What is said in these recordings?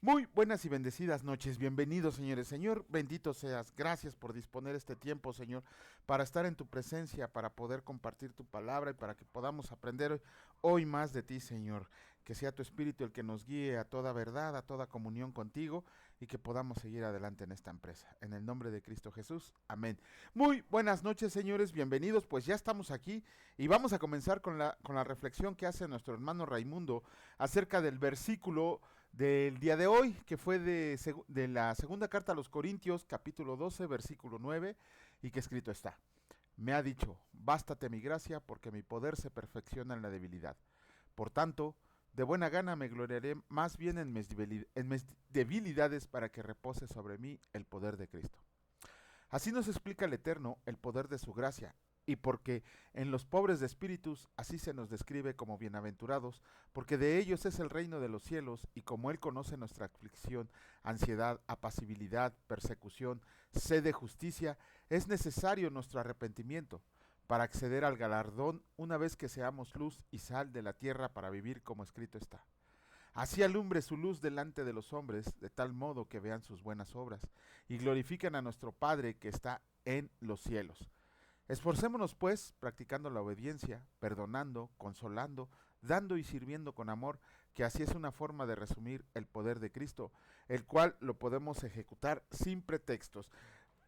Muy buenas y bendecidas noches, bienvenidos señores, Señor, bendito seas, gracias por disponer este tiempo, Señor, para estar en tu presencia, para poder compartir tu palabra y para que podamos aprender hoy más de ti, Señor, que sea tu Espíritu el que nos guíe a toda verdad, a toda comunión contigo y que podamos seguir adelante en esta empresa, en el nombre de Cristo Jesús, amén. Muy buenas noches, señores, bienvenidos, pues ya estamos aquí y vamos a comenzar con la reflexión que hace nuestro hermano Raimundo acerca del versículo del día de hoy, que fue de la segunda carta a los Corintios, capítulo 12, versículo 9, y que escrito está: me ha dicho, bástate mi gracia, porque mi poder se perfecciona en la debilidad. Por tanto, de buena gana me gloriaré más bien en mis debilidades, para que repose sobre mí el poder de Cristo. Así nos explica el Eterno el poder de su gracia, y porque en los pobres de espíritus así se nos describe como bienaventurados, porque de ellos es el reino de los cielos, y como Él conoce nuestra aflicción, ansiedad, apacibilidad, persecución, sed de justicia, es necesario nuestro arrepentimiento, para acceder al galardón una vez que seamos luz y sal de la tierra para vivir como escrito está. Así alumbre su luz delante de los hombres, de tal modo que vean sus buenas obras, y glorifiquen a nuestro Padre que está en los cielos. Esforcémonos, pues, practicando la obediencia, perdonando, consolando, dando y sirviendo con amor, que así es una forma de resumir el poder de Cristo, el cual lo podemos ejecutar sin pretextos.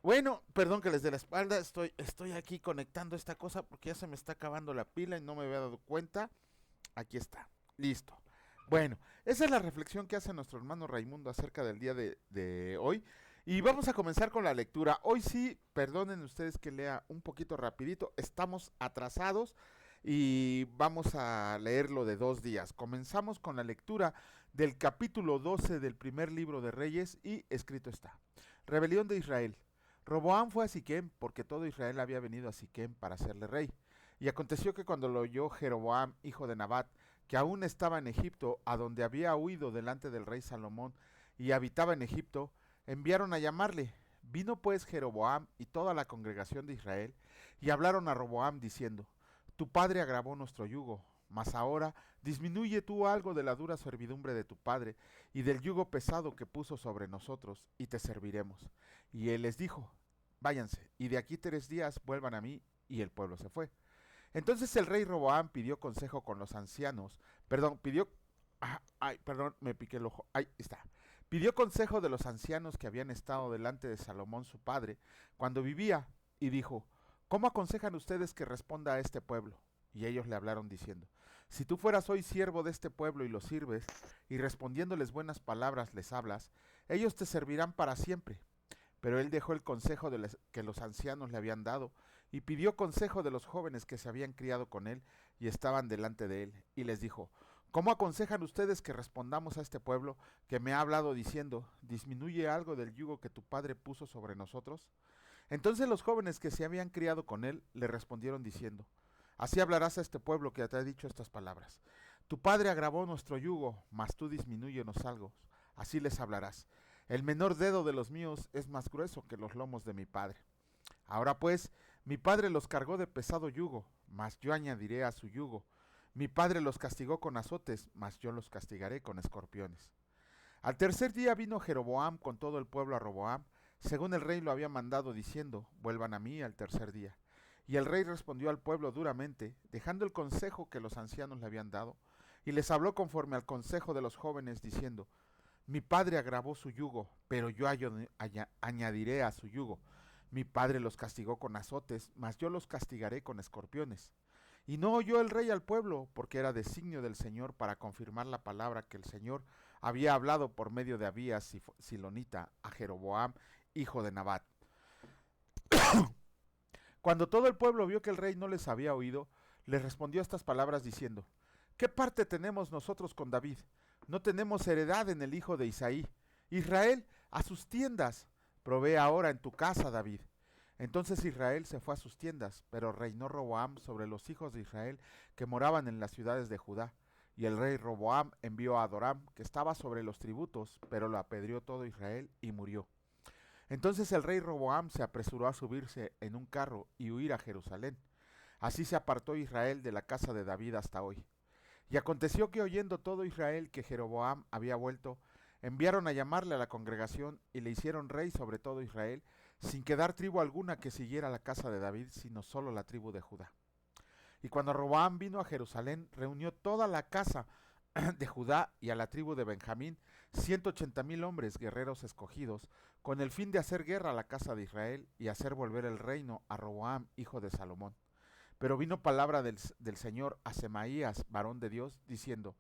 Bueno, perdón que les dé la espalda, estoy aquí conectando esta cosa porque ya se me está acabando la pila y no me había dado cuenta. Aquí está, listo. Bueno, esa es la reflexión que hace nuestro hermano Raimundo acerca del día de hoy. Y vamos a comenzar con la lectura. Hoy sí, perdonen ustedes que lea un poquito rapidito, estamos atrasados y vamos a leerlo de 2 días. Comenzamos con la lectura del capítulo 12 del primer libro de Reyes y escrito está: Rebelión de Israel. Roboam fue a Siquem porque todo Israel había venido a Siquem para hacerle rey. Y aconteció que cuando lo oyó Jeroboam, hijo de Nabat, que aún estaba en Egipto, a donde había huido delante del rey Salomón, y habitaba en Egipto, enviaron a llamarle. Vino pues Jeroboam y toda la congregación de Israel, y hablaron a Roboam diciendo: tu padre agravó nuestro yugo, mas ahora disminuye tú algo de la dura servidumbre de tu padre, y del yugo pesado que puso sobre nosotros, y te serviremos. Y él les dijo: váyanse, y de aquí 3 días vuelvan a mí. Y el pueblo se fue. Entonces el rey Roboam pidió consejo con los ancianos, perdón, me piqué el ojo, ahí está. Pidió consejo de los ancianos que habían estado delante de Salomón su padre cuando vivía, y dijo: ¿cómo aconsejan ustedes que responda a este pueblo? Y ellos le hablaron diciendo: si tú fueras hoy siervo de este pueblo y los sirves, y respondiéndoles buenas palabras les hablas, ellos te servirán para siempre. Pero él dejó el consejo que los ancianos le habían dado, y pidió consejo de los jóvenes que se habían criado con él y estaban delante de él, y les dijo: ¿cómo aconsejan ustedes que respondamos a este pueblo que me ha hablado diciendo: disminuye algo del yugo que tu padre puso sobre nosotros? Entonces los jóvenes que se habían criado con él le respondieron diciendo: así hablarás a este pueblo que te ha dicho estas palabras: tu padre agravó nuestro yugo, mas tú disminúyenos algo. Así les hablarás: el menor dedo de los míos es más grueso que los lomos de mi padre. Ahora pues, mi padre los cargó de pesado yugo, mas yo añadiré a su yugo. Mi padre los castigó con azotes, mas yo los castigaré con escorpiones. Al tercer día vino Jeroboam con todo el pueblo a Roboam, según el rey lo había mandado, diciendo: vuelvan a mí al tercer día. Y el rey respondió al pueblo duramente, dejando el consejo que los ancianos le habían dado, y les habló conforme al consejo de los jóvenes, diciendo: mi padre agravó su yugo, pero yo añadiré a su yugo. Mi padre los castigó con azotes, mas yo los castigaré con escorpiones. Y no oyó el rey al pueblo, porque era designio del Señor para confirmar la palabra que el Señor había hablado por medio de Abías Silonita a Jeroboam, hijo de Nabat. Cuando todo el pueblo vio que el rey no les había oído, les respondió estas palabras diciendo: ¿qué parte tenemos nosotros con David? No tenemos heredad en el hijo de Isaí. Israel, a sus tiendas. Provee ahora en tu casa, David. Entonces Israel se fue a sus tiendas, pero reinó Roboam sobre los hijos de Israel que moraban en las ciudades de Judá. Y el rey Roboam envió a Adoram, que estaba sobre los tributos, pero lo apedreó todo Israel y murió. Entonces el rey Roboam se apresuró a subirse en un carro y huir a Jerusalén. Así se apartó Israel de la casa de David hasta hoy. Y aconteció que oyendo todo Israel que Jeroboam había vuelto, enviaron a llamarle a la congregación y le hicieron rey sobre todo Israel, sin quedar tribu alguna que siguiera la casa de David, sino solo la tribu de Judá. Y cuando Roboam vino a Jerusalén, reunió toda la casa de Judá y a la tribu de Benjamín, 180,000 hombres guerreros escogidos, con el fin de hacer guerra a la casa de Israel y hacer volver el reino a Roboam, hijo de Salomón. Pero vino palabra del Señor a Semaías, varón de Dios, diciendo: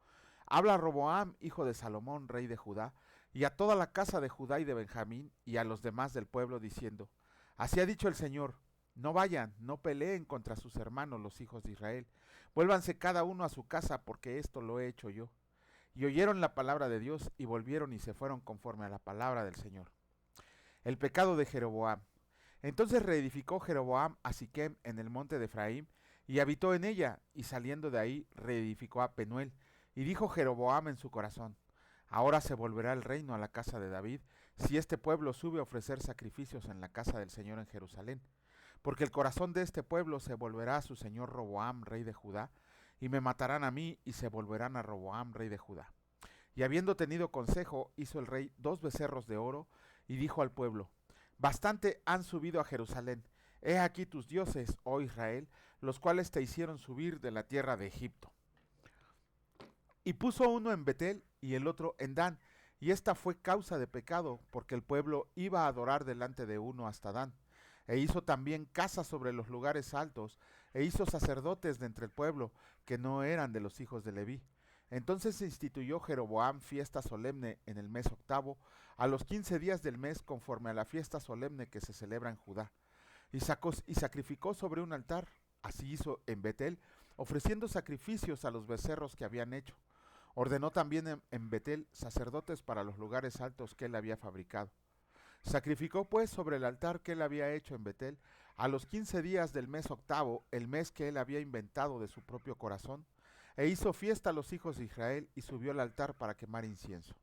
Habla a Roboam, hijo de Salomón, rey de Judá, y a toda la casa de Judá y de Benjamín, y a los demás del pueblo, diciendo: Así ha dicho el Señor, no vayan, no peleen contra sus hermanos los hijos de Israel, vuélvanse cada uno a su casa, porque esto lo he hecho yo. Y oyeron la palabra de Dios, y volvieron y se fueron conforme a la palabra del Señor. El pecado de Jeroboam. Entonces reedificó Jeroboam a Siquem en el monte de Efraín, y habitó en ella, y saliendo de ahí reedificó a Penuel. Y dijo Jeroboam en su corazón: Ahora se volverá el reino a la casa de David, si este pueblo sube a ofrecer sacrificios en la casa del Señor en Jerusalén. Porque el corazón de este pueblo se volverá a su señor Roboam, rey de Judá, y me matarán a mí, y se volverán a Roboam, rey de Judá. Y habiendo tenido consejo, hizo el rey 2 becerros de oro, y dijo al pueblo: Bastante han subido a Jerusalén. He aquí tus dioses, oh Israel, los cuales te hicieron subir de la tierra de Egipto. Y puso uno en Betel y el otro en Dan, y esta fue causa de pecado, porque el pueblo iba a adorar delante de uno hasta Dan. E hizo también casas sobre los lugares altos, e hizo sacerdotes de entre el pueblo, que no eran de los hijos de Leví. Entonces se instituyó Jeroboam fiesta solemne en el mes octavo, a los 15 días del mes, conforme a la fiesta solemne que se celebra en Judá. Y sacrificó sobre un altar, así hizo en Betel, ofreciendo sacrificios a los becerros que habían hecho. Ordenó también en Betel sacerdotes para los lugares altos que él había fabricado. Sacrificó pues sobre el altar que él había hecho en Betel, a los 15 días del mes octavo, el mes que él había inventado de su propio corazón, e hizo fiesta a los hijos de Israel y subió al altar para quemar incienso.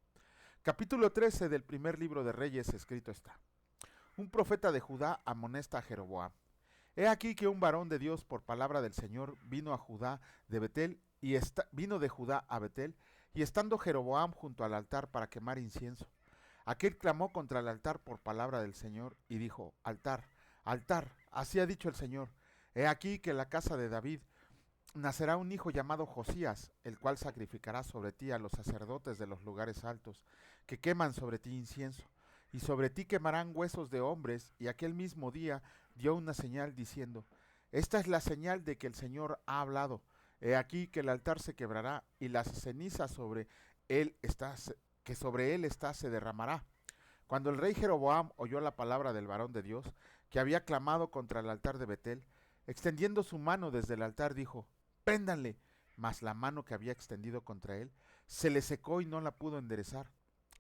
Capítulo 13 del primer libro de Reyes escrito está. Un profeta de Judá amonesta a Jeroboam. He aquí que un varón de Dios por palabra del Señor vino a Judá de Betel vino de Judá a Betel, y estando Jeroboam junto al altar para quemar incienso, aquel clamó contra el altar por palabra del Señor y dijo: Altar, altar, así ha dicho el Señor. He aquí que en la casa de David nacerá un hijo llamado Josías, el cual sacrificará sobre ti a los sacerdotes de los lugares altos, que queman sobre ti incienso, y sobre ti quemarán huesos de hombres. Y aquel mismo día dio una señal diciendo: Esta es la señal de que el Señor ha hablado. He aquí que el altar se quebrará, y la ceniza que sobre él está se derramará. Cuando el rey Jeroboam oyó la palabra del varón de Dios, que había clamado contra el altar de Betel, extendiendo su mano desde el altar, dijo: Préndanle. Mas la mano que había extendido contra él se le secó y no la pudo enderezar.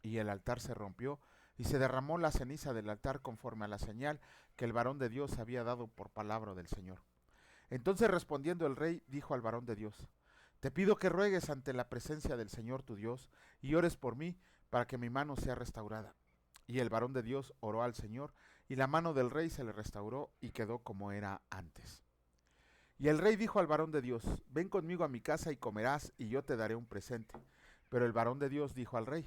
Y el altar se rompió, y se derramó la ceniza del altar conforme a la señal que el varón de Dios había dado por palabra del Señor. Entonces respondiendo el rey, dijo al varón de Dios: Te pido que ruegues ante la presencia del Señor tu Dios, y ores por mí, para que mi mano sea restaurada. Y el varón de Dios oró al Señor, y la mano del rey se le restauró, y quedó como era antes. Y el rey dijo al varón de Dios: Ven conmigo a mi casa y comerás, y yo te daré un presente. Pero el varón de Dios dijo al rey: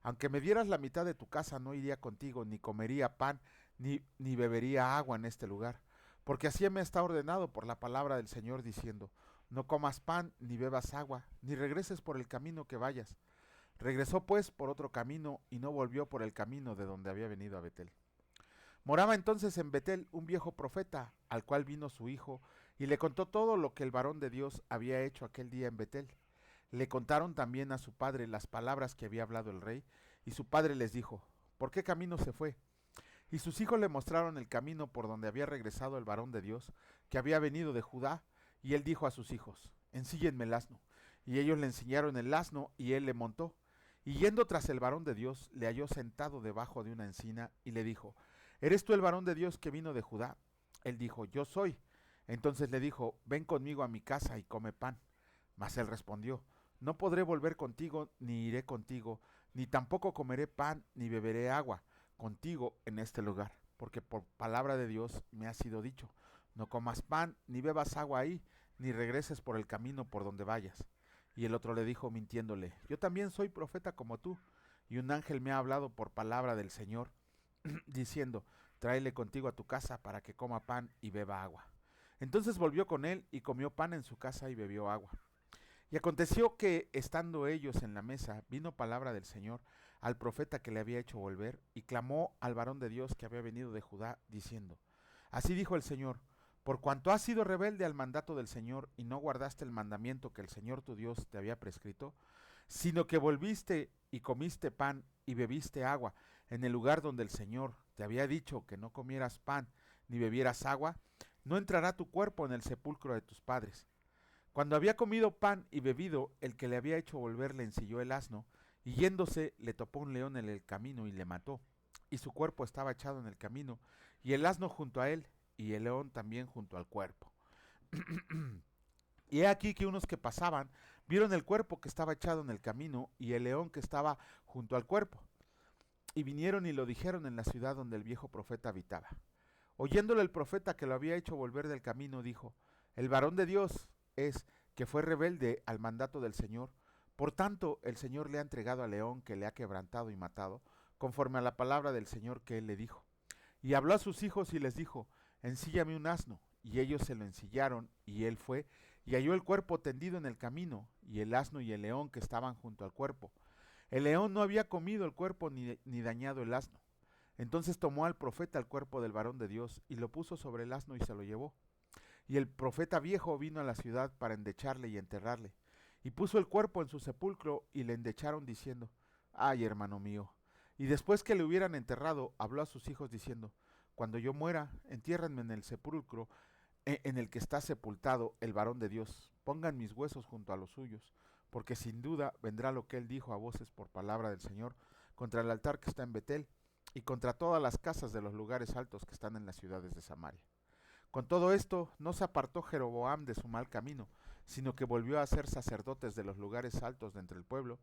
Aunque me dieras la mitad de tu casa, no iría contigo, ni comería pan, ni bebería agua en este lugar. Porque así me está ordenado por la palabra del Señor, diciendo: No comas pan, ni bebas agua, ni regreses por el camino que vayas. Regresó pues por otro camino, y no volvió por el camino de donde había venido a Betel. Moraba entonces en Betel un viejo profeta, al cual vino su hijo, y le contó todo lo que el varón de Dios había hecho aquel día en Betel. Le contaron también a su padre las palabras que había hablado el rey, y su padre les dijo: ¿Por qué camino se fue? Y sus hijos le mostraron el camino por donde había regresado el varón de Dios, que había venido de Judá, y él dijo a sus hijos: Ensíllenme el asno. Y ellos le enseñaron el asno, y él le montó. Y yendo tras el varón de Dios, le halló sentado debajo de una encina, y le dijo: ¿Eres tú el varón de Dios que vino de Judá? Él dijo: Yo soy. Entonces le dijo: Ven conmigo a mi casa y come pan. Mas él respondió: No podré volver contigo, ni iré contigo, ni tampoco comeré pan, ni beberé agua contigo en este lugar, porque por palabra de Dios me ha sido dicho: No comas pan, ni bebas agua ahí, ni regreses por el camino por donde vayas. Y el otro le dijo mintiéndole: Yo también soy profeta como tú. y un ángel me ha hablado por palabra del Señor, diciendo, tráele contigo a tu casa para que coma pan y beba agua. Entonces volvió con él y comió pan en su casa y bebió agua. Y aconteció que, estando ellos en la mesa, vino palabra del Señor al profeta que le había hecho volver, y clamó al varón de Dios que había venido de Judá, diciendo, así dijo el Señor, por cuanto has sido rebelde al mandato del Señor, y no guardaste el mandamiento que el Señor tu Dios te había prescrito, sino que volviste y comiste pan y bebiste agua en el lugar donde el Señor te había dicho que no comieras pan ni bebieras agua, no entrará tu cuerpo en el sepulcro de tus padres. Cuando había comido pan y bebido, el que le había hecho volver le ensilló el asno, y yéndose le topó un león en el camino y le mató. Y su cuerpo estaba echado en el camino, y el asno junto a él, y el león también junto al cuerpo. Y he aquí que unos que pasaban vieron el cuerpo que estaba echado en el camino, y el león que estaba junto al cuerpo. Y vinieron y lo dijeron en la ciudad donde el viejo profeta habitaba. Oyéndole el profeta que lo había hecho volver del camino, dijo, el varón de Dios es que fue rebelde al mandato del Señor, por tanto el Señor le ha entregado al león que le ha quebrantado y matado, conforme a la palabra del Señor que él le dijo. Y habló a sus hijos y les dijo, ensíllame un asno, y ellos se lo ensillaron, y él fue, y halló el cuerpo tendido en el camino, y el asno y el león que estaban junto al cuerpo. El león no había comido el cuerpo ni dañado el asno. Entonces tomó al profeta el cuerpo del varón de Dios, y lo puso sobre el asno y se lo llevó. Y el profeta viejo vino a la ciudad para endecharle y enterrarle. Y puso el cuerpo en su sepulcro y le endecharon diciendo, ay, hermano mío. Y después que le hubieran enterrado, habló a sus hijos diciendo, cuando yo muera, entiérrenme en el sepulcro en el que está sepultado el varón de Dios. Pongan mis huesos junto a los suyos, porque sin duda vendrá lo que él dijo a voces por palabra del Señor, contra el altar que está en Betel, y contra todas las casas de los lugares altos que están en las ciudades de Samaria. Con todo esto, no se apartó Jeroboam de su mal camino, sino que volvió a ser sacerdotes de los lugares altos de entre el pueblo,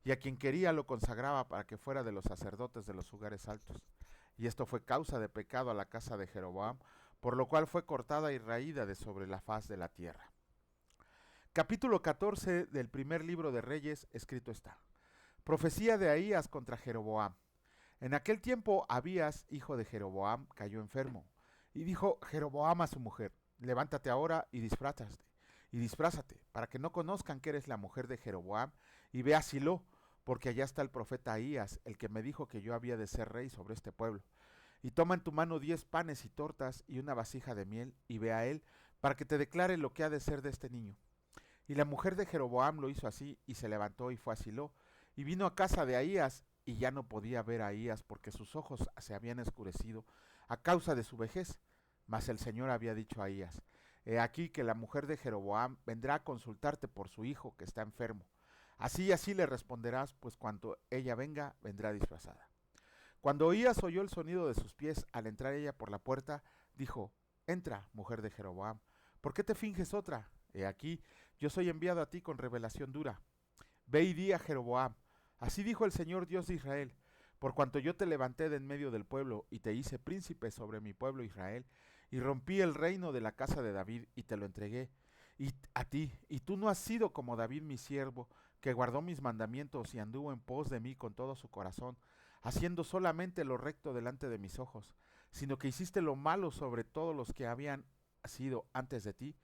y a quien quería lo consagraba para que fuera de los sacerdotes de los lugares altos. Y esto fue causa de pecado a la casa de Jeroboam, por lo cual fue cortada y raída de sobre la faz de la tierra. Capítulo 14 del primer libro de Reyes, escrito está. Profecía de Ahías contra Jeroboam. En aquel tiempo Abías, hijo de Jeroboam, cayó enfermo. Y dijo Jeroboam a su mujer, levántate ahora y disfrázate, para que no conozcan que eres la mujer de Jeroboam, y ve a Silo, porque allá está el profeta Ahías, el que me dijo que yo había de ser rey sobre este pueblo. Y toma en tu mano 10 panes y tortas y una vasija de miel, y ve a él, para que te declare lo que ha de ser de este niño. Y la mujer de Jeroboam lo hizo así, y se levantó y fue a Silo, y vino a casa de Ahías, y ya no podía ver a Ahías, porque sus ojos se habían escurecido a causa de su vejez. Mas el Señor había dicho a Ahías, he aquí que la mujer de Jeroboam vendrá a consultarte por su hijo que está enfermo. Así y así le responderás, pues cuando ella venga, vendrá disfrazada. Cuando Ahías oyó el sonido de sus pies al entrar ella por la puerta, dijo, entra, mujer de Jeroboam, ¿por qué te finges otra? He aquí, yo soy enviado a ti con revelación dura. Ve y di a Jeroboam, así dijo el Señor Dios de Israel, por cuanto yo te levanté de en medio del pueblo y te hice príncipe sobre mi pueblo Israel, y rompí el reino de la casa de David y te lo entregué a ti, y tú no has sido como David mi siervo, que guardó mis mandamientos y anduvo en pos de mí con todo su corazón, haciendo solamente lo recto delante de mis ojos, sino que hiciste lo malo sobre todos los que habían sido antes de ti,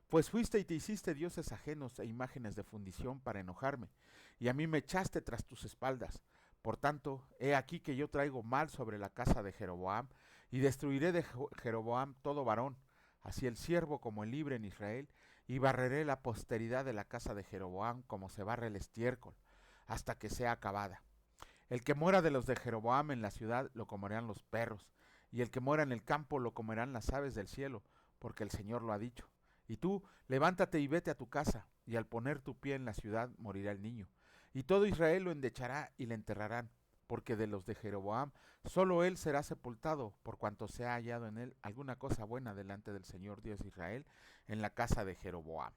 pues fuiste y te hiciste dioses ajenos e imágenes de fundición para enojarme, y a mí me echaste tras tus espaldas. Por tanto, he aquí que yo traigo mal sobre la casa de Jeroboam, y destruiré de Jeroboam todo varón, así el siervo como el libre en Israel, y barreré la posteridad de la casa de Jeroboam como se barre el estiércol, hasta que sea acabada. El que muera de los de Jeroboam en la ciudad lo comerán los perros, y el que muera en el campo lo comerán las aves del cielo, porque el Señor lo ha dicho. Y tú, levántate y vete a tu casa, y al poner tu pie en la ciudad morirá el niño. Y todo Israel lo endechará y le enterrarán, porque de los de Jeroboam solo él será sepultado, por cuanto se ha hallado en él alguna cosa buena delante del Señor Dios de Israel en la casa de Jeroboam.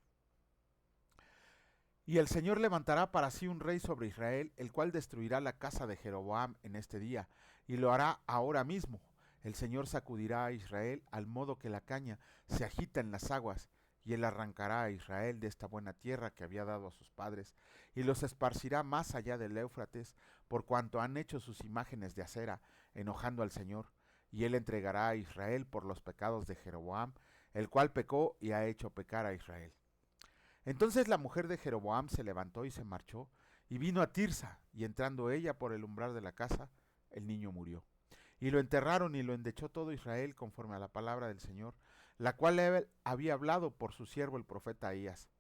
Y el Señor levantará para sí un rey sobre Israel, el cual destruirá la casa de Jeroboam en este día, y lo hará ahora mismo. El Señor sacudirá a Israel al modo que la caña se agita en las aguas, y él arrancará a Israel de esta buena tierra que había dado a sus padres, y los esparcirá más allá del Éufrates, por cuanto han hecho sus imágenes de acera, enojando al Señor, y él entregará a Israel por los pecados de Jeroboam, el cual pecó y ha hecho pecar a Israel. Entonces la mujer de Jeroboam se levantó y se marchó, y vino a Tirsa, y entrando ella por el umbral de la casa, el niño murió. Y lo enterraron y lo endechó todo Israel conforme a la palabra del Señor, la cual él había hablado por su siervo el profeta Ahías.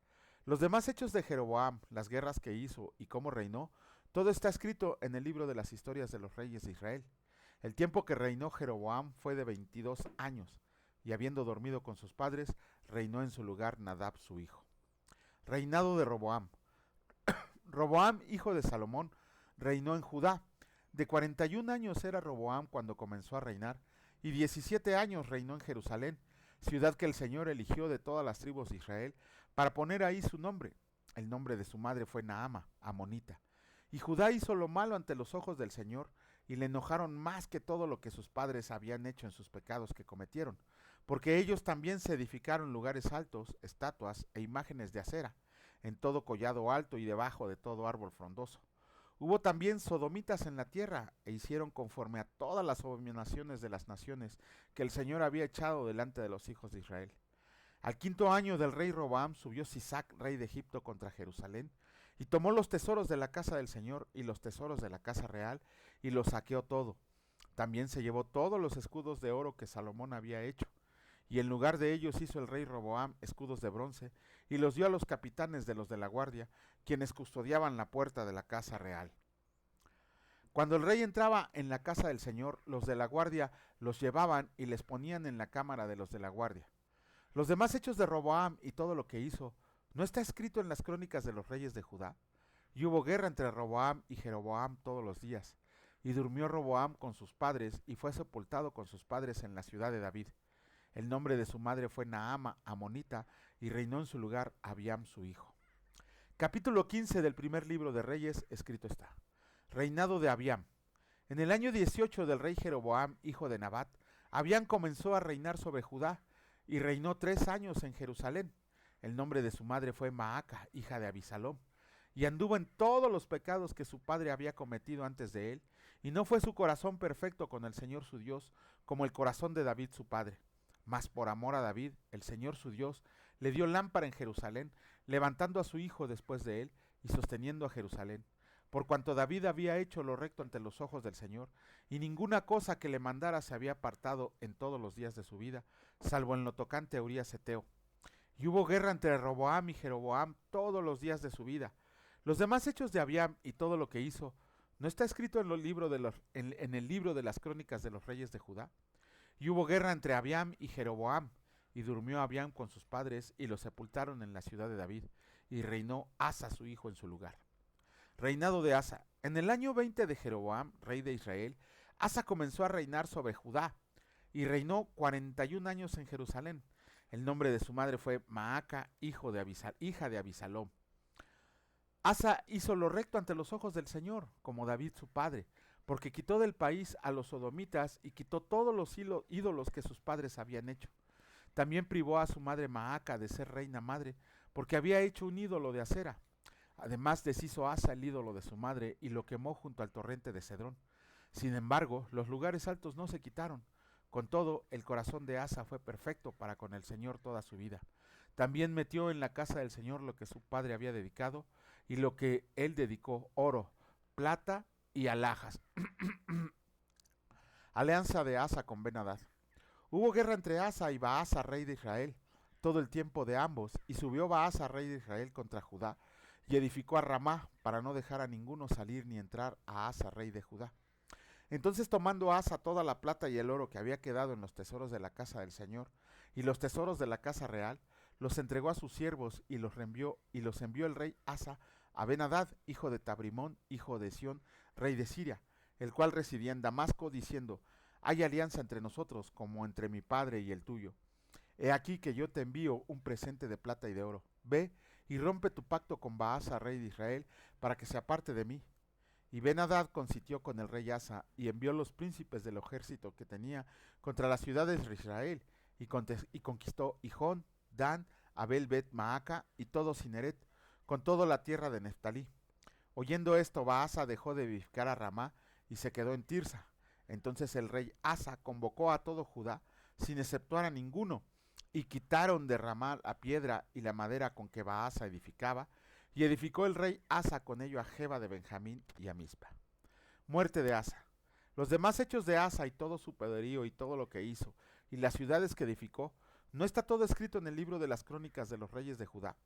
Los demás hechos de Jeroboam, las guerras que hizo y cómo reinó, todo está escrito en el libro de las historias de los reyes de Israel. El tiempo que reinó Jeroboam fue de 22 años, y habiendo dormido con sus padres, reinó en su lugar Nadab su hijo. Reinado de Roboam. Roboam, hijo de Salomón, reinó en Judá. De 41 años era Roboam cuando comenzó a reinar, y 17 años reinó en Jerusalén, ciudad que el Señor eligió de todas las tribus de Israel, para poner ahí su nombre. El nombre de su madre fue Naama, amonita. Y Judá hizo lo malo ante los ojos del Señor, y le enojaron más que todo lo que sus padres habían hecho en sus pecados que cometieron, porque ellos también se edificaron lugares altos, estatuas e imágenes de acera, en todo collado alto y debajo de todo árbol frondoso. Hubo también sodomitas en la tierra, e hicieron conforme a todas las abominaciones de las naciones que el Señor había echado delante de los hijos de Israel. Al 5.º año del rey Roboam subió Sisac, rey de Egipto, contra Jerusalén, y tomó los tesoros de la casa del Señor y los tesoros de la casa real, y los saqueó todo. También se llevó todos los escudos de oro que Salomón había hecho, y en lugar de ellos hizo el rey Roboam escudos de bronce, y los dio a los capitanes de los de la guardia, quienes custodiaban la puerta de la casa real. Cuando el rey entraba en la casa del Señor, los de la guardia los llevaban y les ponían en la cámara de los de la guardia. Los demás hechos de Roboam y todo lo que hizo, ¿no está escrito en las crónicas de los reyes de Judá? Y hubo guerra entre Roboam y Jeroboam todos los días. Y durmió Roboam con sus padres y fue sepultado con sus padres en la ciudad de David. El nombre de su madre fue Naama, amonita, y reinó en su lugar Abiam su hijo. Capítulo 15 del primer libro de Reyes, escrito está. Reinado de Abiam. En el año 18 del rey Jeroboam, hijo de Nabat, Abiam comenzó a reinar sobre Judá, y reinó 3 años en Jerusalén. El nombre de su madre fue Maaca, hija de Abisalom, y anduvo en todos los pecados que su padre había cometido antes de él, y no fue su corazón perfecto con el Señor su Dios, como el corazón de David su padre. Mas por amor a David, el Señor su Dios, le dio lámpara en Jerusalén, levantando a su hijo después de él, y sosteniendo a Jerusalén. Por cuanto David había hecho lo recto ante los ojos del Señor, y ninguna cosa que le mandara se había apartado en todos los días de su vida, salvo en lo tocante a Urías Eteo. Y hubo guerra entre Roboam y Jeroboam todos los días de su vida. Los demás hechos de Abiam y todo lo que hizo, ¿no está escrito en el libro de las crónicas de los reyes de Judá? Y hubo guerra entre Abiam y Jeroboam, y durmió Abiam con sus padres, y los sepultaron en la ciudad de David, y reinó Asa su hijo en su lugar. Reinado de Asa. En el año 20 de Jeroboam, rey de Israel, Asa comenzó a reinar sobre Judá, y reinó 41 años en Jerusalén. El nombre de su madre fue Maaca, hija de Abisalom. Asa hizo lo recto ante los ojos del Señor, como David su padre, porque quitó del país a los sodomitas y quitó todos los ídolos que sus padres habían hecho. También privó a su madre Maaca de ser reina madre, porque había hecho un ídolo de acera. Además deshizo Asa el ídolo de su madre y lo quemó junto al torrente de Cedrón. Sin embargo, los lugares altos no se quitaron. Con todo, el corazón de Asa fue perfecto para con el Señor toda su vida. También metió en la casa del Señor lo que su padre había dedicado y lo que él dedicó, oro, plata y alhajas. Alianza de Asa con Ben-Hadad. Hubo guerra entre Asa y Baasa, rey de Israel, todo el tiempo de ambos, y subió Baasa, rey de Israel, contra Judá, y edificó a Ramá, para no dejar a ninguno salir ni entrar a Asa, rey de Judá. Entonces, tomando Asa toda la plata y el oro que había quedado en los tesoros de la casa del Señor, y los tesoros de la casa real, los entregó a sus siervos, y los envió el rey Asa a Ben-Hadad, hijo de Tabrimón, hijo de Sión, rey de Siria, el cual residía en Damasco, diciendo: hay alianza entre nosotros, como entre mi padre y el tuyo. He aquí que yo te envío un presente de plata y de oro. Ve y rompe tu pacto con Baasa, rey de Israel, para que se aparte de mí. Y Ben-Hadad consintió con el rey Asa, y envió los príncipes del ejército que tenía contra las ciudades de Israel, y conquistó Hijón, Dan, Abel Bet Maaca y todo Cineret, con toda la tierra de Neftalí. Oyendo esto, Baasa dejó de vivificar a Ramá y se quedó en Tirsa. Entonces el rey Asa convocó a todo Judá, sin exceptuar a ninguno, y quitaron de Ramá la piedra y la madera con que Baasa edificaba, y edificó el rey Asa con ello a Geba de Benjamín y a Mizpa. Muerte de Asa. Los demás hechos de Asa y todo su poderío y todo lo que hizo, y las ciudades que edificó, ¿no está todo escrito en el libro de las crónicas de los reyes de Judá?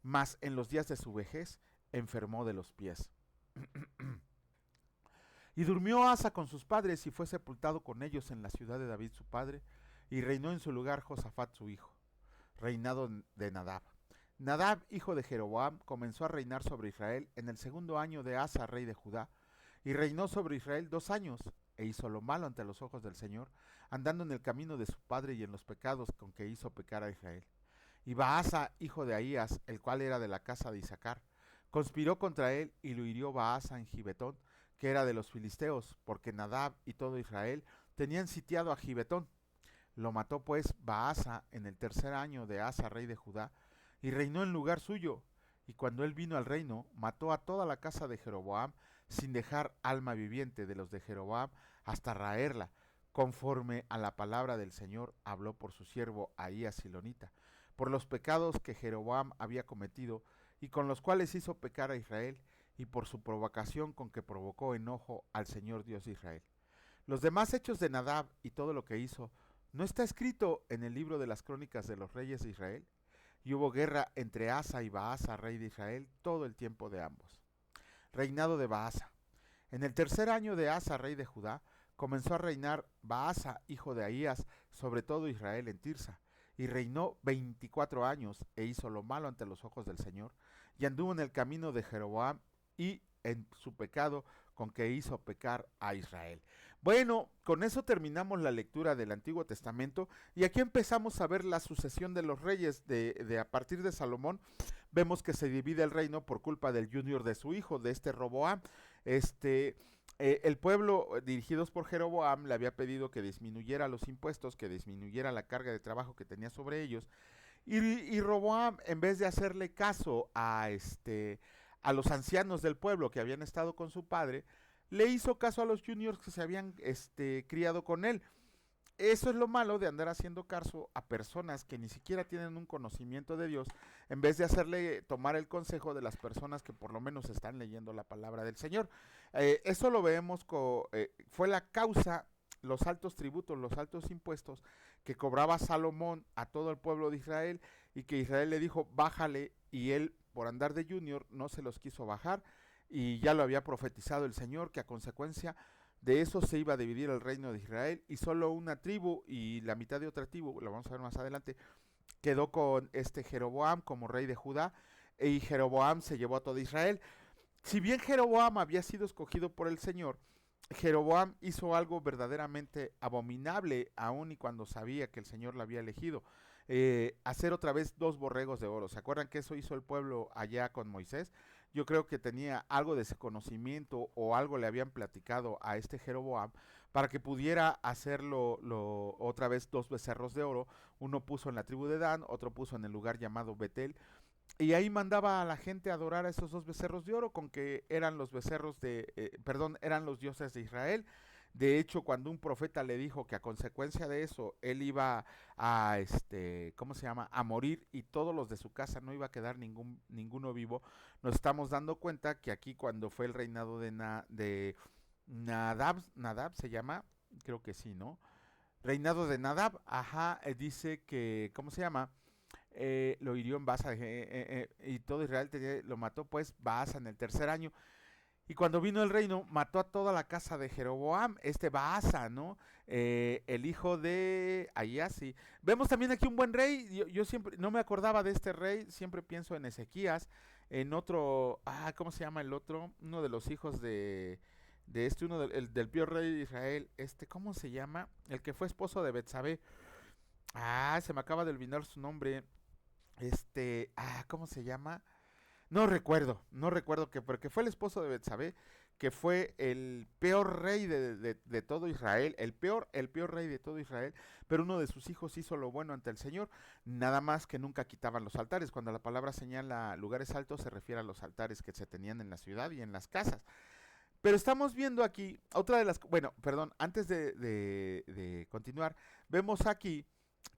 Mas en los días de su vejez enfermó de los pies. Y durmió Asa con sus padres y fue sepultado con ellos en la ciudad de David su padre, y reinó en su lugar Josafat su hijo, reinado de Nadab. Nadab, hijo de Jeroboam, comenzó a reinar sobre Israel en el segundo año de Asa, rey de Judá, y reinó sobre Israel 2 años, e hizo lo malo ante los ojos del Señor, andando en el camino de su padre y en los pecados con que hizo pecar a Israel. Y Baasa, hijo de Ahías, el cual era de la casa de Isaacar, conspiró contra él y lo hirió Baasa en Gibetón, que era de los filisteos, porque Nadab y todo Israel tenían sitiado a Gibetón. Lo mató pues Baasa en el tercer año de Asa, rey de Judá, y reinó en lugar suyo. Y cuando él vino al reino, mató a toda la casa de Jeroboam, sin dejar alma viviente de los de Jeroboam, hasta raerla, conforme a la palabra del Señor habló por su siervo Ahías Silonita, por los pecados que Jeroboam había cometido, y con los cuales hizo pecar a Israel, y por su provocación con que provocó enojo al Señor Dios de Israel. Los demás hechos de Nadab y todo lo que hizo, ¿no está escrito en el libro de las crónicas de los reyes de Israel? Y hubo guerra entre Asa y Baasa, rey de Israel, todo el tiempo de ambos. Reinado de Baasa. En el tercer año de Asa, rey de Judá, comenzó a reinar Baasa, hijo de Ahías, sobre todo Israel en Tirsa, y reinó 24 años, e hizo lo malo ante los ojos del Señor, y anduvo en el camino de Jeroboam, y en su pecado con que hizo pecar a Israel. Bueno, con eso terminamos la lectura del Antiguo Testamento, y aquí empezamos a ver la sucesión de los reyes de a partir de Salomón. Vemos que se divide el reino por culpa del junior de su hijo, de este Roboam. El pueblo, dirigidos por Jeroboam, le había pedido que disminuyera los impuestos, que disminuyera la carga de trabajo que tenía sobre ellos, y Roboam, en vez de hacerle caso a los ancianos del pueblo que habían estado con su padre, le hizo caso a los juniors que se habían criado con él. Eso es lo malo de andar haciendo caso a personas que ni siquiera tienen un conocimiento de Dios, en vez de hacerle tomar el consejo de las personas que por lo menos están leyendo la palabra del Señor. Eso lo vemos, fue la causa, los altos tributos, los altos impuestos que cobraba Salomón a todo el pueblo de Israel, y que Israel le dijo, bájale, y él, por andar de junior, no se los quiso bajar, y ya lo había profetizado el Señor, que a consecuencia de eso se iba a dividir el reino de Israel, y solo una tribu y la mitad de otra tribu, lo vamos a ver más adelante, quedó con Jeroboam como rey de Judá, y Jeroboam se llevó a todo Israel. Si bien Jeroboam había sido escogido por el Señor, Jeroboam hizo algo verdaderamente abominable, aun y cuando sabía que el Señor lo había elegido. Hacer otra vez 2 borregos de oro. ¿Se acuerdan que eso hizo el pueblo allá con Moisés? Yo creo que tenía algo de ese conocimiento, o algo le habían platicado a Jeroboam para que pudiera hacerlo otra vez 2 becerros de oro. Uno puso en la tribu de Dan, otro puso en el lugar llamado Betel, y ahí mandaba a la gente a adorar a esos 2 becerros de oro, con que eran los becerros eran los dioses de Israel. De hecho, cuando un profeta le dijo que a consecuencia de eso él iba a ¿cómo se llama? A morir, y todos los de su casa no iba a quedar ninguno vivo, nos estamos dando cuenta que aquí, cuando fue el reinado de Nadab se llama, creo que sí, ¿no? Reinado de Nadab, ajá, dice que, ¿cómo se llama? Lo hirió en Baasa, y todo Israel lo mató pues Baasa en el tercer año. Y cuando vino el reino, mató a toda la casa de Jeroboam, Baasa, ¿no? El hijo de Ahías. Vemos también aquí un buen rey. Yo siempre, no me acordaba de este rey, siempre pienso en Ezequías, en otro, ¿cómo se llama el otro? Uno de los hijos del peor rey de Israel, ¿cómo se llama? El que fue esposo de Betsabé. Se me acaba de olvidar su nombre. ¿Cómo se llama? No recuerdo que, porque fue el esposo de Betsabé, que fue el peor rey de todo Israel, el peor rey de todo Israel, pero uno de sus hijos hizo lo bueno ante el Señor, nada más que nunca quitaban los altares. Cuando la palabra señala lugares altos se refiere a los altares que se tenían en la ciudad y en las casas. Pero estamos viendo aquí otra de las, bueno, perdón, antes de continuar, vemos aquí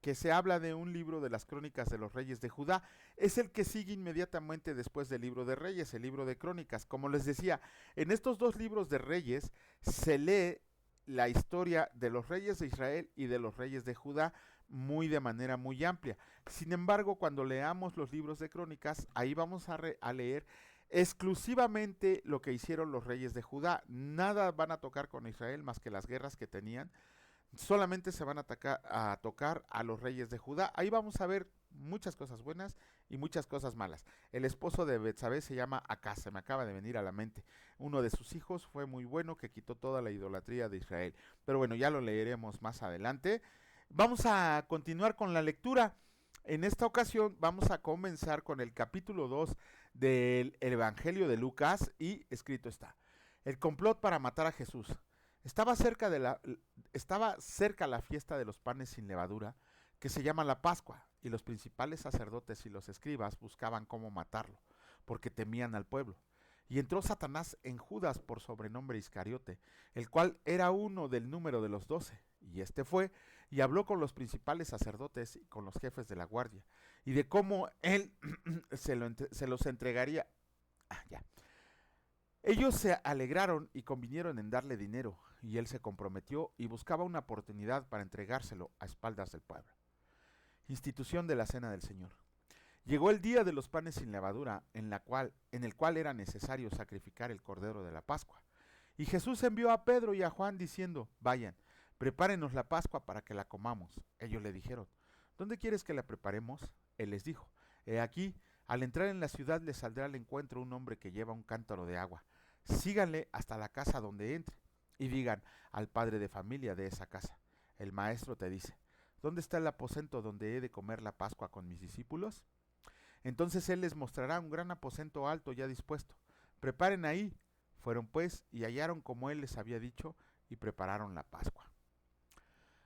que se habla de un libro de las crónicas de los reyes de Judá. Es el que sigue inmediatamente después del libro de Reyes, el libro de Crónicas. Como les decía, en estos dos libros de Reyes se lee la historia de los reyes de Israel y de los reyes de Judá muy de manera muy amplia. Sin embargo, cuando leamos los libros de Crónicas, ahí vamos a leer exclusivamente lo que hicieron los reyes de Judá. Nada van a tocar con Israel más que las guerras que tenían. Solamente se van a tocar a los reyes de Judá. Ahí vamos a ver muchas cosas buenas y muchas cosas malas. El esposo de Betsabé se llama Acaz, se me acaba de venir a la mente. Uno de sus hijos fue muy bueno, que quitó toda la idolatría de Israel. Pero bueno, ya lo leeremos más adelante. Vamos a continuar con la lectura. En esta ocasión vamos a comenzar con el capítulo 2 del Evangelio de Lucas, y escrito está: el complot para matar a Jesús. Estaba cerca la fiesta de los panes sin levadura, que se llama la Pascua, y los principales sacerdotes y los escribas buscaban cómo matarlo, porque temían al pueblo. Y entró Satanás en Judas, por sobrenombre Iscariote, el cual era uno del número de los 12. Y este fue y habló con los principales sacerdotes y con los jefes de la guardia, y de cómo él se los entregaría. Ya. Ellos se alegraron y convinieron en darle dinero, y él se comprometió y buscaba una oportunidad para entregárselo a espaldas del pueblo. Institución de la Cena del Señor. Llegó el día de los panes sin levadura, en el cual era necesario sacrificar el cordero de la Pascua. Y Jesús envió a Pedro y a Juan diciendo: vayan, prepárenos la Pascua para que la comamos. Ellos le dijeron: ¿dónde quieres que la preparemos? Él les dijo: he aquí, al entrar en la ciudad les saldrá al encuentro un hombre que lleva un cántaro de agua. Síganle hasta la casa donde entre, y digan al padre de familia de esa casa: el maestro te dice, ¿dónde está el aposento donde he de comer la Pascua con mis discípulos? Entonces él les mostrará un gran aposento alto ya dispuesto. Preparen ahí. Fueron pues y hallaron como él les había dicho, y prepararon la Pascua.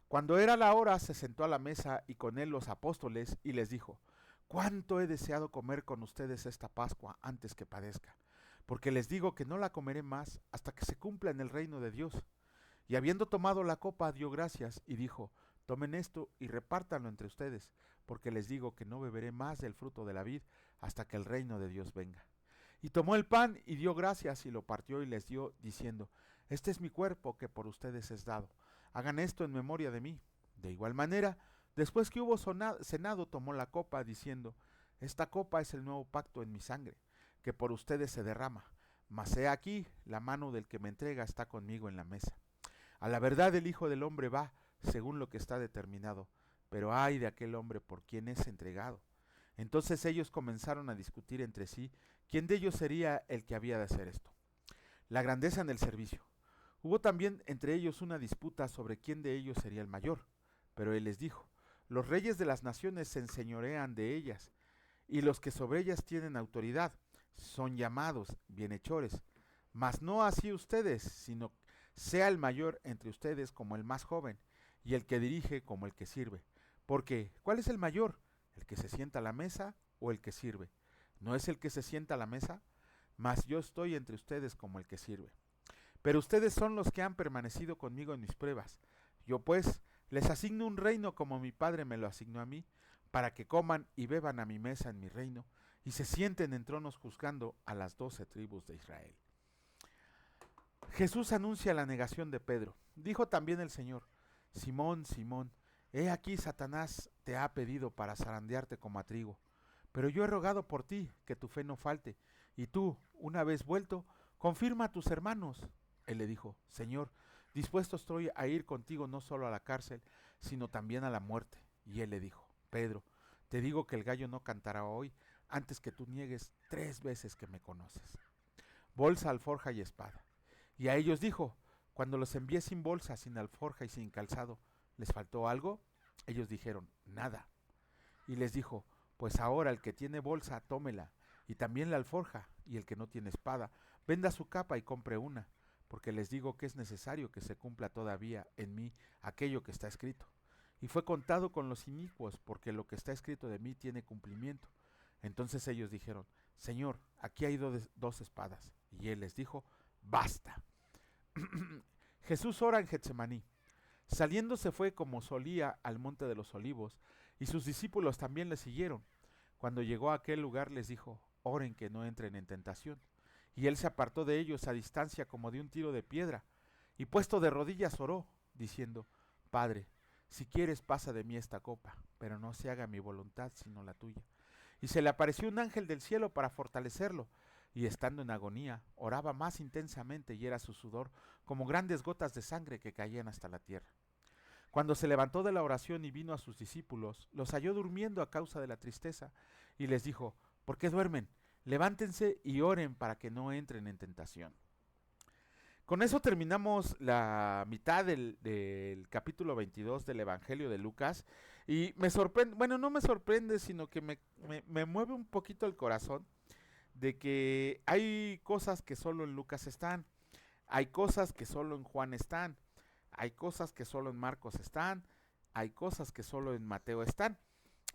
Cuando era la hora, se sentó a la mesa y con él los apóstoles, y les dijo: cuánto he deseado comer con ustedes esta Pascua antes que padezca, porque les digo que no la comeré más hasta que se cumpla en el reino de Dios. Y habiendo tomado la copa, dio gracias y dijo: tomen esto y repártanlo entre ustedes, porque les digo que no beberé más del fruto de la vid hasta que el reino de Dios venga. Y tomó el pan y dio gracias y lo partió y les dio, diciendo: este es mi cuerpo que por ustedes es dado. Hagan esto en memoria de mí. De igual manera, después que hubo cenado, tomó la copa, diciendo: esta copa es el nuevo pacto en mi sangre, que por ustedes se derrama. Mas he aquí, la mano del que me entrega está conmigo en la mesa. A la verdad el Hijo del Hombre va según lo que está determinado, pero ay de aquel hombre por quien es entregado. Entonces ellos comenzaron a discutir entre sí quién de ellos sería el que había de hacer esto. La grandeza en el servicio. Hubo también entre ellos una disputa sobre quién de ellos sería el mayor, pero él les dijo: los reyes de las naciones se enseñorean de ellas, y los que sobre ellas tienen autoridad son llamados bienhechores, mas no así ustedes, sino sea el mayor entre ustedes como el más joven, y el que dirige como el que sirve. Porque, ¿cuál es el mayor? ¿El que se sienta a la mesa o el que sirve? ¿No es el que se sienta a la mesa? Mas yo estoy entre ustedes como el que sirve. Pero ustedes son los que han permanecido conmigo en mis pruebas. Yo pues les asigno un reino como mi Padre me lo asignó a mí, para que coman y beban a mi mesa en mi reino, y se sienten en tronos juzgando a las 12 tribus de Israel. Jesús anuncia la negación de Pedro. Dijo también el Señor: Simón, Simón, he aquí Satanás te ha pedido para zarandearte como a trigo, pero yo he rogado por ti que tu fe no falte, y tú, una vez vuelto, confirma a tus hermanos. Él le dijo: Señor, dispuesto estoy a ir contigo no solo a la cárcel, sino también a la muerte. Y él le dijo: Pedro, te digo que el gallo no cantará hoy antes que tú niegues 3 veces que me conoces. Bolsa, alforja y espada. Y a ellos dijo: cuando los envié sin bolsa, sin alforja y sin calzado, ¿les faltó algo? Ellos dijeron: nada. Y les dijo: pues ahora el que tiene bolsa, tómela, y también la alforja, y el que no tiene espada, venda su capa y compre una, porque les digo que es necesario que se cumpla todavía en mí aquello que está escrito. Y fue contado con los inicuos, porque lo que está escrito de mí tiene cumplimiento. Entonces ellos dijeron, Señor, aquí hay dos espadas. Y él les dijo, basta. Jesús ora en Getsemaní. Saliendo se fue como solía al monte de los olivos, y sus discípulos también le siguieron. Cuando llegó a aquel lugar les dijo, oren que no entren en tentación. Y él se apartó de ellos a distancia como de un tiro de piedra, y puesto de rodillas oró, diciendo, Padre, si quieres pasa de mí esta copa, pero no se haga mi voluntad sino la tuya. Y se le apareció un ángel del cielo para fortalecerlo, y estando en agonía, oraba más intensamente y era su sudor como grandes gotas de sangre que caían hasta la tierra. Cuando se levantó de la oración y vino a sus discípulos, los halló durmiendo a causa de la tristeza, y les dijo, ¿por qué duermen? Levántense y oren para que no entren en tentación. Con eso terminamos la mitad del capítulo 22 del Evangelio de Lucas, y me sorprende, bueno, no me sorprende, sino que me mueve un poquito el corazón de que hay cosas que solo en Lucas están, hay cosas que solo en Juan están, hay cosas que solo en Marcos están, hay cosas que solo en Mateo están.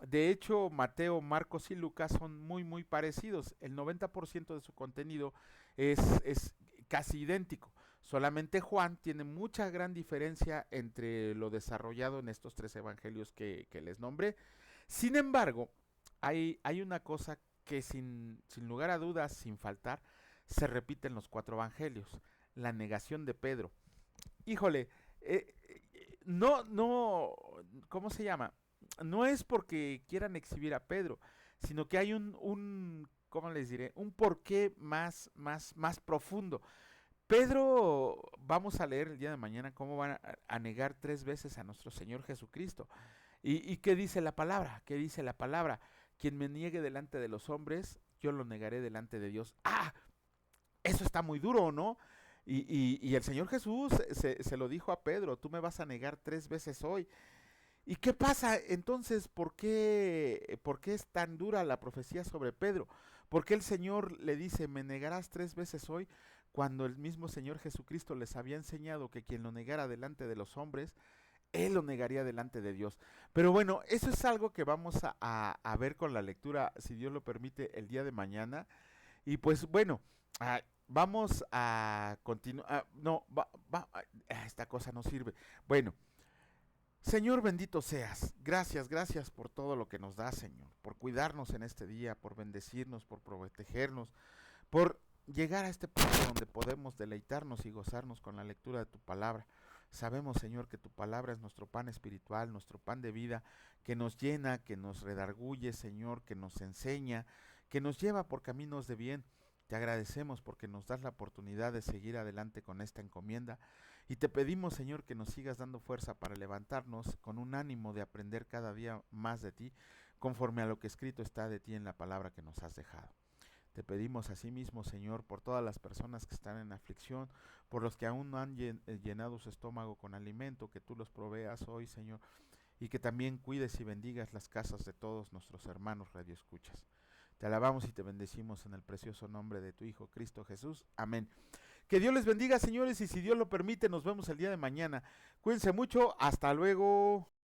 De hecho, Mateo, Marcos y Lucas son muy parecidos. El 90% de su contenido es casi idéntico. Solamente Juan tiene mucha gran diferencia entre lo desarrollado en estos tres evangelios que les nombré. Sin embargo, hay una cosa que sin lugar a dudas, sin faltar, se repite en los cuatro evangelios. La negación de Pedro. Híjole, no, ¿cómo se llama? No es porque quieran exhibir a Pedro, sino que hay ¿cómo les diré? Un porqué más profundo. Pedro, vamos a leer el día de mañana cómo van a negar 3 veces a nuestro Señor Jesucristo. ¿Y qué dice la palabra? ¿Qué dice la palabra? Quien me niegue delante de los hombres, yo lo negaré delante de Dios. ¡Ah! Eso está muy duro, ¿no? Y el Señor Jesús se lo dijo a Pedro, tú me vas a negar 3 veces hoy. ¿Y qué pasa entonces? ¿Por qué es tan dura la profecía sobre Pedro? ¿Por qué el Señor le dice, me negarás 3 veces hoy? Cuando el mismo Señor Jesucristo les había enseñado que quien lo negara delante de los hombres, Él lo negaría delante de Dios. Pero bueno, eso es algo que vamos a ver con la lectura, si Dios lo permite, el día de mañana. Y pues bueno, vamos a continuar. No, esta cosa no sirve. Bueno, Señor bendito seas, gracias por todo lo que nos das, Señor, por cuidarnos en este día, por bendecirnos, por protegernos, por llegar a este punto donde podemos deleitarnos y gozarnos con la lectura de tu palabra. Sabemos, Señor, que tu palabra es nuestro pan espiritual, nuestro pan de vida, que nos llena, que nos redarguye, Señor, que nos enseña, que nos lleva por caminos de bien. Te agradecemos porque nos das la oportunidad de seguir adelante con esta encomienda y te pedimos, Señor, que nos sigas dando fuerza para levantarnos con un ánimo de aprender cada día más de ti, conforme a lo que escrito está de ti en la palabra que nos has dejado. Te pedimos asimismo, Señor, por todas las personas que están en aflicción, por los que aún no han llenado su estómago con alimento, que tú los proveas hoy, Señor, y que también cuides y bendigas las casas de todos nuestros hermanos radioescuchas. Te alabamos y te bendecimos en el precioso nombre de tu Hijo Cristo Jesús. Amén. Que Dios les bendiga, señores, y si Dios lo permite, nos vemos el día de mañana. Cuídense mucho, hasta luego.